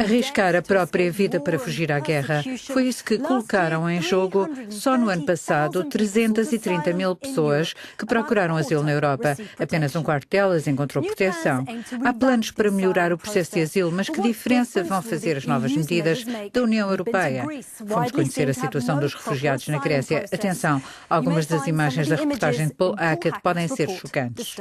Arriscar a própria vida para fugir à guerra. Foi isso que colocaram em jogo só no ano passado 330 mil pessoas que procuraram asilo na Europa. Apenas um quarto delas encontrou proteção. Há planos para melhorar o processo de asilo, mas que diferença vão fazer as novas medidas da União Europeia? Fomos conhecer a situação dos refugiados na Grécia. Atenção, algumas das imagens da reportagem de Paul Hackett podem ser chocantes.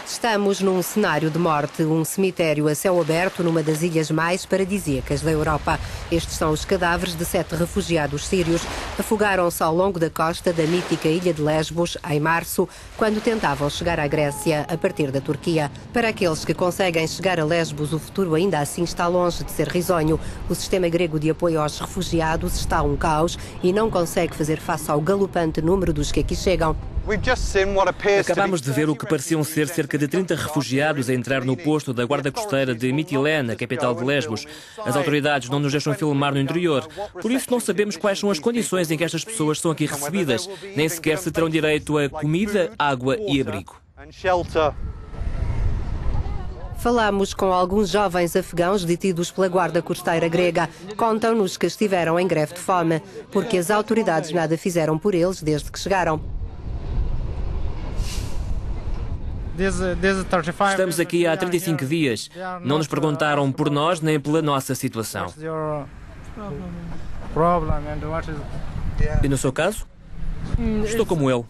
Estamos num cenário de morte, um cemitério a céu aberto numa das ilhas mais paradisíacas da Europa. Estes são os cadáveres de 7 refugiados sírios. Afogaram-se ao longo da costa da mítica ilha de Lesbos, em março, quando tentavam chegar à Grécia a partir da Turquia. Para aqueles que conseguem chegar a Lesbos, o futuro ainda assim está longe de ser risonho. O sistema grego de apoio aos refugiados está um caos e não consegue fazer face ao galopante número dos que aqui chegam. Acabamos de ver o que pareciam ser cerca de 30 refugiados a entrar no posto da Guarda Costeira de Mitilene, a capital de Lesbos. As autoridades não nos deixam filmar no interior, por isso não sabemos quais são as condições em que estas pessoas são aqui recebidas, nem sequer se terão direito a comida, água e abrigo. Falámos com alguns jovens afegãos detidos pela Guarda Costeira grega. Contam-nos que estiveram em greve de fome, porque as autoridades nada fizeram por eles desde que chegaram. Estamos aqui há 35 dias. Não nos perguntaram por nós nem pela nossa situação. E no seu caso? Estou como ele.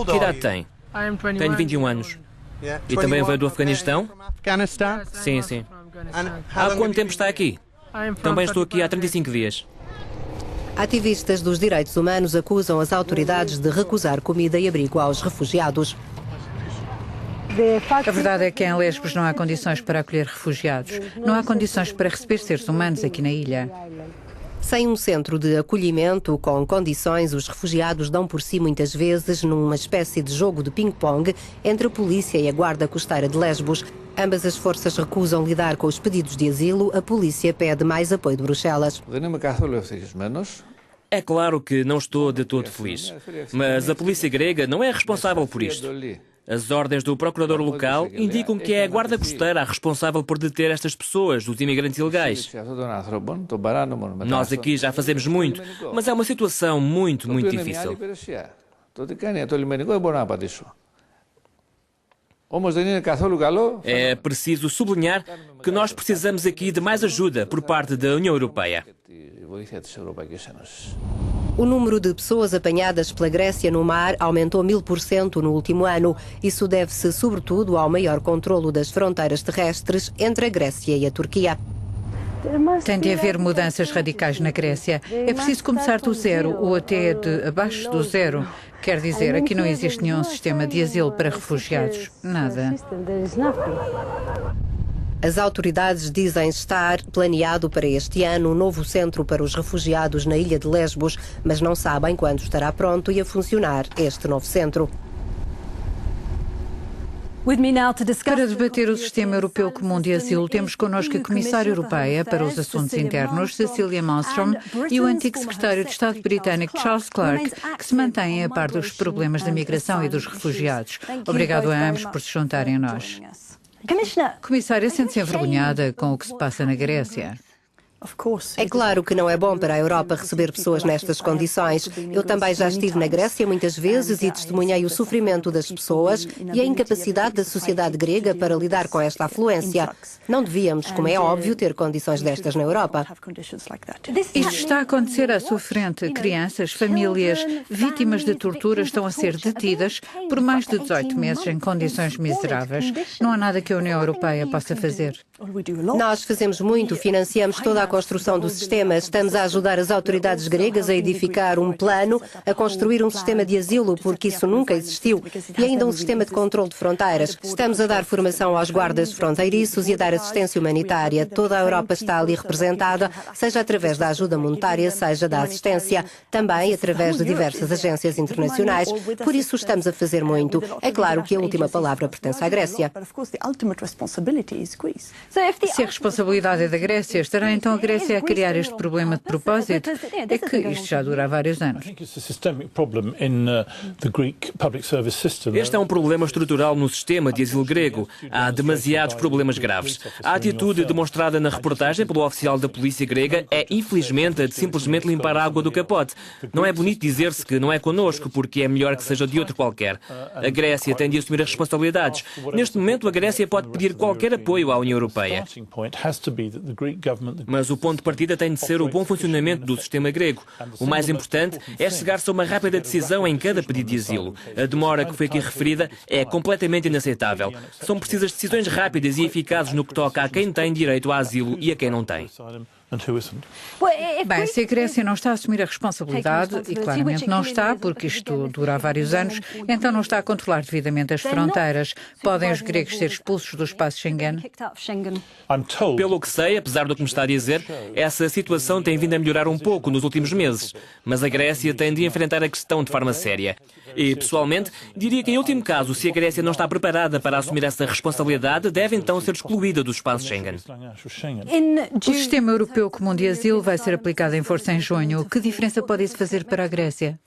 Que idade tem? Tenho 21 anos. E também veio do Afeganistão? Sim, sim. Há quanto tempo está aqui? Também estou aqui há 35 dias. Ativistas dos direitos humanos acusam as autoridades de recusar comida e abrigo aos refugiados. A verdade é que em Lesbos não há condições para acolher refugiados. Não há condições para receber seres humanos aqui na ilha. Sem um centro de acolhimento com condições, os refugiados dão por si muitas vezes numa espécie de jogo de ping-pong entre a polícia e a Guarda Costeira de Lesbos. Ambas as forças recusam lidar com os pedidos de asilo. A polícia pede mais apoio de Bruxelas. É claro que não estou de todo feliz, mas a polícia grega não é responsável por isto. As ordens do procurador local indicam que é a Guarda Costeira a responsável por deter estas pessoas, os imigrantes ilegais. Nós aqui já fazemos muito, mas é uma situação muito difícil. É preciso sublinhar que nós precisamos aqui de mais ajuda por parte da União Europeia. O número de pessoas apanhadas pela Grécia no mar aumentou 1000% no último ano. Isso deve-se sobretudo ao maior controlo das fronteiras terrestres entre a Grécia e a Turquia. Tem de haver mudanças radicais na Grécia. É preciso começar do zero ou até de abaixo do zero. Quer dizer, aqui não existe nenhum sistema de asilo para refugiados. Nada. As autoridades dizem estar planeado para este ano um novo centro para os refugiados na ilha de Lesbos, mas não sabem quando estará pronto e a funcionar este novo centro. Para debater o Sistema Europeu Comum de Asilo, temos connosco a Comissária Europeia para os Assuntos Internos, Cecilia Malmström, e o antigo Secretário de Estado britânico, Charles Clarke, que se mantêm a par dos problemas da migração e dos refugiados. Obrigado a ambos por se juntarem a nós. Comissária, sente-se envergonhada com o que se passa na Grécia? É claro que não é bom para a Europa receber pessoas nestas condições. Eu também já estive na Grécia muitas vezes e testemunhei o sofrimento das pessoas e a incapacidade da sociedade grega para lidar com esta afluência. Não devíamos, como é óbvio, ter condições destas na Europa. Isto está a acontecer à sua frente. Crianças, famílias, vítimas de tortura estão a ser detidas por mais de 18 meses em condições miseráveis. Não há nada que a União Europeia possa fazer. Nós fazemos muito, financiamos toda a construção do sistema. Estamos a ajudar as autoridades gregas a edificar um plano, a construir um sistema de asilo, porque isso nunca existiu, e ainda um sistema de controle de fronteiras. Estamos a dar formação aos guardas fronteiriços e a dar assistência humanitária. Toda a Europa está ali representada, seja através da ajuda monetária, seja da assistência, também através de diversas agências internacionais. Por isso estamos a fazer muito. É claro que a última palavra pertence à Grécia. Se a responsabilidade é da Grécia, estará então a Grécia a criar este problema de propósito? É que isto já dura há vários anos. Este é um problema estrutural no sistema de asilo grego. Há demasiados problemas graves. A atitude demonstrada na reportagem pelo oficial da polícia grega é, infelizmente, a de simplesmente limpar a água do capote. Não é bonito dizer-se que não é connosco, porque é melhor que seja de outro qualquer. A Grécia tem de assumir as responsabilidades. Neste momento, a Grécia pode pedir qualquer apoio à União Europeia. Mas o ponto de partida tem de ser o bom funcionamento do sistema grego. O mais importante é chegar-se a uma rápida decisão em cada pedido de asilo. A demora que foi aqui referida é completamente inaceitável. São precisas decisões rápidas e eficazes no que toca a quem tem direito a asilo e a quem não tem. Bem, se a Grécia não está a assumir a responsabilidade, e claramente não está, porque isto dura há vários anos, então não está a controlar devidamente as fronteiras. Podem os gregos ser expulsos do espaço Schengen? Pelo que sei, apesar do que me está a dizer, essa situação tem vindo a melhorar um pouco nos últimos meses. Mas a Grécia tem de enfrentar a questão de forma séria. E, pessoalmente, diria que, em último caso, se a Grécia não está preparada para assumir essa responsabilidade, deve então ser excluída do espaço Schengen. O sistema europeu comum de asilo vai ser aplicado em força em junho. Que diferença pode isso fazer para a Grécia?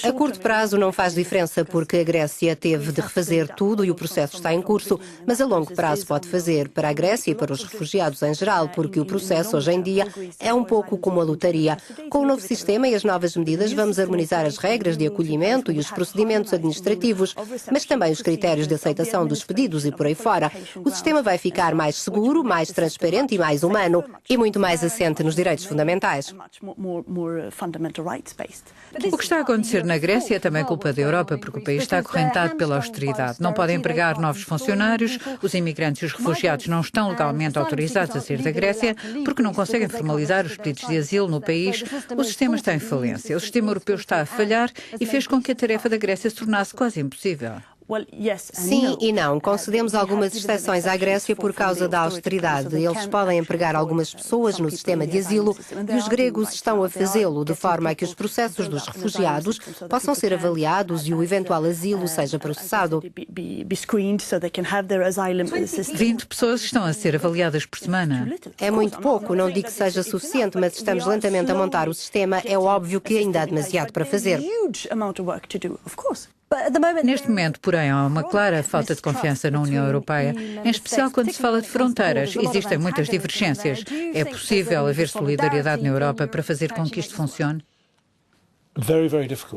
A curto prazo não faz diferença porque a Grécia teve de refazer tudo e o processo está em curso, mas a longo prazo pode fazer para a Grécia e para os refugiados em geral, porque o processo hoje em dia é um pouco como a lotaria. Com o novo sistema e as novas medidas vamos harmonizar as regras de acolhimento e os procedimentos administrativos, mas também os critérios de aceitação dos pedidos e por aí fora. O sistema vai ficar mais seguro, mais transparente e mais humano, e muito mais assente nos direitos fundamentais. O que está a acontecer na Grécia é também culpa da Europa, porque o país está acorrentado pela austeridade. Não podem empregar novos funcionários, os imigrantes e os refugiados não estão legalmente autorizados a sair da Grécia porque não conseguem formalizar os pedidos de asilo no país. O sistema está em falência. O sistema europeu está a falhar e fez com que a tarefa da Grécia se tornasse quase impossível. Sim e não. Concedemos algumas exceções à Grécia por causa da austeridade. Eles podem empregar algumas pessoas no sistema de asilo e os gregos estão a fazê-lo de forma a que os processos dos refugiados possam ser avaliados e o eventual asilo seja processado. 20 pessoas estão a ser avaliadas por semana. É muito pouco. Não digo que seja suficiente, mas estamos lentamente a montar o sistema. É óbvio que ainda há demasiado para fazer. Neste momento, porém, há uma clara falta de confiança na União Europeia, em especial quando se fala de fronteiras. Existem muitas divergências. É possível haver solidariedade na Europa para fazer com que isto funcione?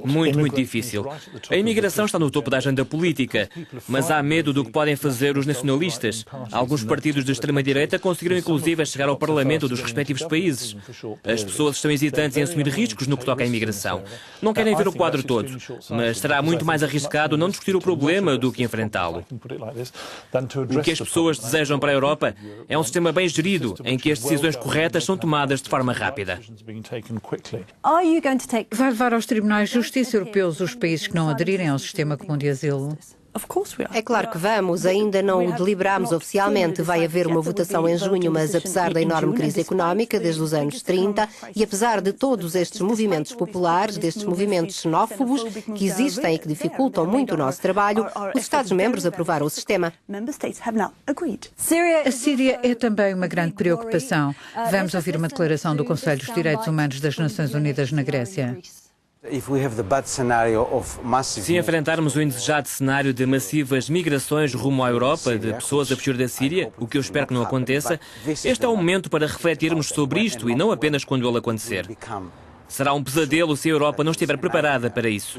Muito difícil. A imigração está no topo da agenda política, mas há medo do que podem fazer os nacionalistas. Alguns partidos de extrema-direita conseguiram inclusive chegar ao Parlamento dos respectivos países. As pessoas estão hesitantes em assumir riscos no que toca à imigração. Não querem ver o quadro todo, mas será muito mais arriscado não discutir o problema do que enfrentá-lo. O que as pessoas desejam para a Europa é um sistema bem gerido, em que as decisões corretas são tomadas de forma rápida. Vai levar aos tribunais de justiça europeus os países que não aderirem ao sistema comum de asilo? É claro que vamos, ainda não o deliberamos oficialmente. Vai haver uma votação em junho, mas apesar da enorme crise económica desde os anos 30 e apesar de todos estes movimentos populares, destes movimentos xenófobos que existem e que dificultam muito o nosso trabalho, os Estados-membros aprovaram o sistema. A Síria é também uma grande preocupação. Vamos ouvir uma declaração do Conselho dos Direitos Humanos das Nações Unidas na Grécia. Se enfrentarmos o indesejado cenário de massivas migrações rumo à Europa de pessoas a fugir da Síria, o que eu espero que não aconteça, este é o momento para refletirmos sobre isto e não apenas quando ele acontecer. Será um pesadelo se a Europa não estiver preparada para isso.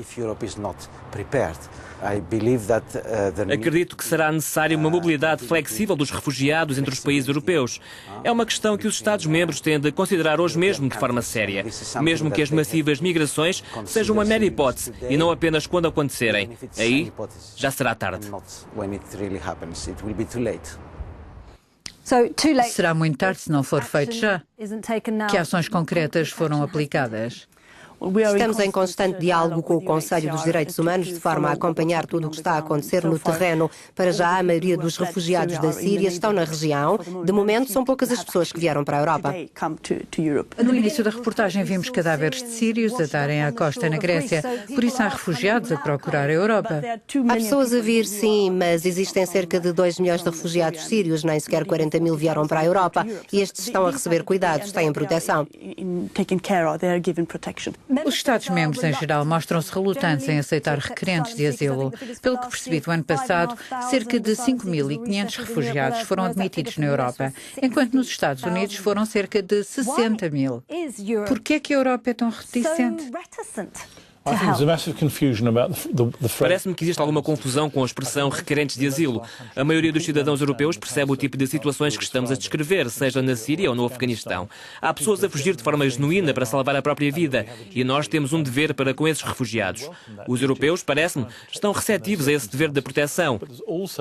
Acredito que será necessária uma mobilidade flexível dos refugiados entre os países europeus. É uma questão que os Estados-membros têm de considerar hoje mesmo de forma séria, mesmo que as massivas migrações sejam uma mera hipótese e não apenas quando acontecerem. Aí já será tarde. Será muito tarde se não for feito já. Que ações concretas foram aplicadas? Estamos em constante diálogo com o Conselho dos Direitos Humanos de forma a acompanhar tudo o que está a acontecer no terreno. Para já, a maioria dos refugiados da Síria estão na região. De momento, são poucas as pessoas que vieram para a Europa. No início da reportagem vimos cadáveres de sírios a darem à costa na Grécia. Por isso há refugiados a procurar a Europa. Há pessoas a vir, sim, mas existem cerca de 2 milhões de refugiados sírios. Nem sequer 40 mil vieram para a Europa. E estes estão a receber cuidados, têm proteção. Os Estados-membros, em geral, mostram-se relutantes em aceitar requerentes de asilo. Pelo que percebi do ano passado, cerca de 5.500 refugiados foram admitidos na Europa, enquanto nos Estados Unidos foram cerca de 60 mil. Por que é que a Europa é tão reticente? Parece-me que existe alguma confusão com a expressão requerentes de asilo. A maioria dos cidadãos europeus percebe o tipo de situações que estamos a descrever, seja na Síria ou no Afeganistão. Há pessoas a fugir de forma genuína para salvar a própria vida e nós temos um dever para com esses refugiados. Os europeus, parece-me, estão receptivos a esse dever de proteção.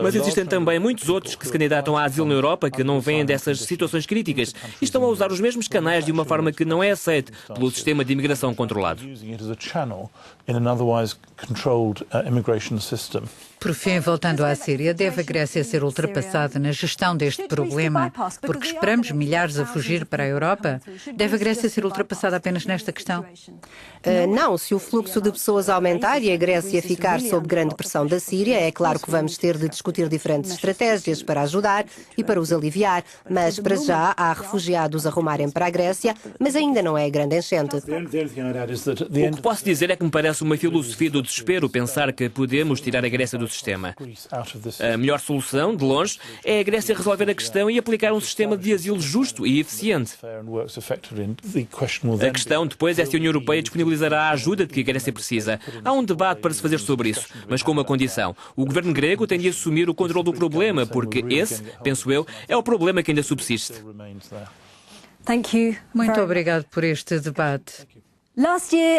Mas existem também muitos outros que se candidatam a asilo na Europa que não vêm dessas situações críticas e estão a usar os mesmos canais de uma forma que não é aceite pelo sistema de imigração controlado. In an otherwise controlled immigration system. Por fim, voltando à Síria, deve a Grécia ser ultrapassada na gestão deste problema, porque esperamos milhares a fugir para a Europa? Deve a Grécia ser ultrapassada apenas nesta questão? Não, se o fluxo de pessoas aumentar e a Grécia ficar sob grande pressão da Síria, é claro que vamos ter de discutir diferentes estratégias para ajudar e para os aliviar, mas para já há refugiados a rumarem para a Grécia, mas ainda não é a grande enchente. O que posso dizer é que me parece uma filosofia do desespero pensar que podemos tirar a Grécia do sistema. A melhor solução, de longe, é a Grécia resolver a questão e aplicar um sistema de asilo justo e eficiente. A questão depois é se a União Europeia disponibilizará a ajuda de que a Grécia precisa. Há um debate para se fazer sobre isso, mas com uma condição. O governo grego tem de assumir o controle do problema, porque esse, penso eu, é o problema que ainda subsiste. Muito obrigado por este debate.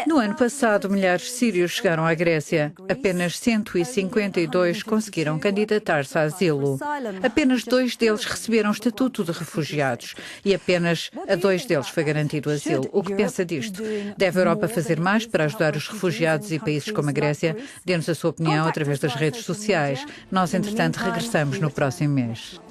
No ano passado, milhares de sírios chegaram à Grécia. Apenas 152 conseguiram candidatar-se a asilo. Apenas 2 deles receberam estatuto de refugiados e apenas a 2 deles foi garantido o asilo. O que pensa disto? Deve a Europa fazer mais para ajudar os refugiados e países como a Grécia? Dê-nos a sua opinião através das redes sociais. Nós, entretanto, regressamos no próximo mês.